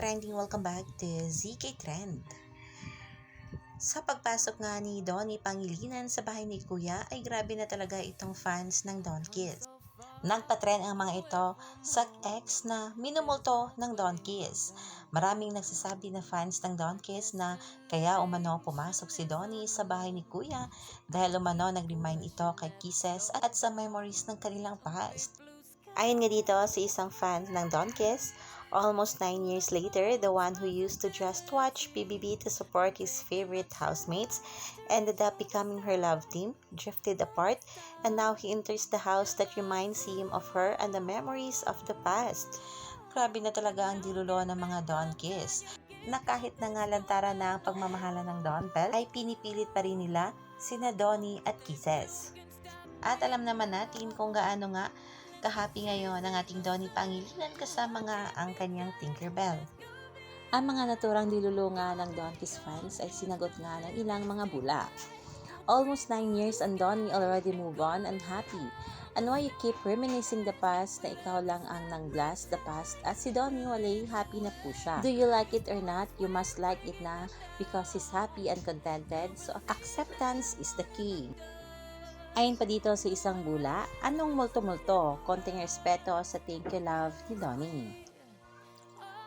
ka-trending, welcome back to ZK Trend. Sa pagpasok nga ni Donnie Pangilinan sa bahay ni Kuya ay grabe na talaga itong fans ng Don Kiss. Nagpa-trend ang mga ito sa X na minumulto ng Don Kiss. Maraming nagsasabi na fans ng Don Kiss na kaya umano pumasok si Donnie sa bahay ni Kuya dahil umano nag-remind ito kay Kisses at sa memories ng kanilang past. Ayon nga dito sa isang fan ng Don Kiss, almost 9 years later, the one who used to just watch PBB to support his favorite housemates ended up becoming her love team, drifted apart, and now he enters the house that reminds him of her and the memories of the past. Grabe na talaga ang dilulo ng mga Don Kiss, na kahit na nga lantaran na ang pagmamahala ng Don Bell, ay pinipilit pa rin nila sina Donnie at Kisses. At alam naman natin kung gaano nga kahapi ngayon ang ating Donnie Pangilinan kasama nga ang kanyang Tinkerbell. Ang mga naturang dilulunga ng Don Kiss fans ay sinagot nga ng ilang mga bula. Almost 9 years and Donnie already move on and happy. And why you keep reminiscing the past na ikaw lang ang nang-blast the past at si Donnie walay happy na po siya. Do you like it or not? You must like it na because he's happy and contented, so acceptance is the key. Ayon pa dito sa isang bula, anong multo-multo, konting respeto sa thank you love ni Donnie.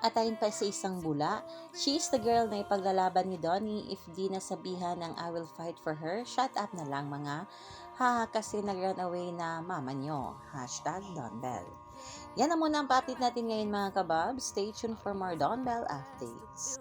At ayon pa sa isang bula, she is the girl na ipaglalaban ni Donnie if di nasabihan ng I will fight for her, shut up na lang mga, haha kasi nag-run away na mama nyo, #DonBell. Yan na muna ang pa-update natin ngayon mga kabab, stay tuned for more Don Bell updates.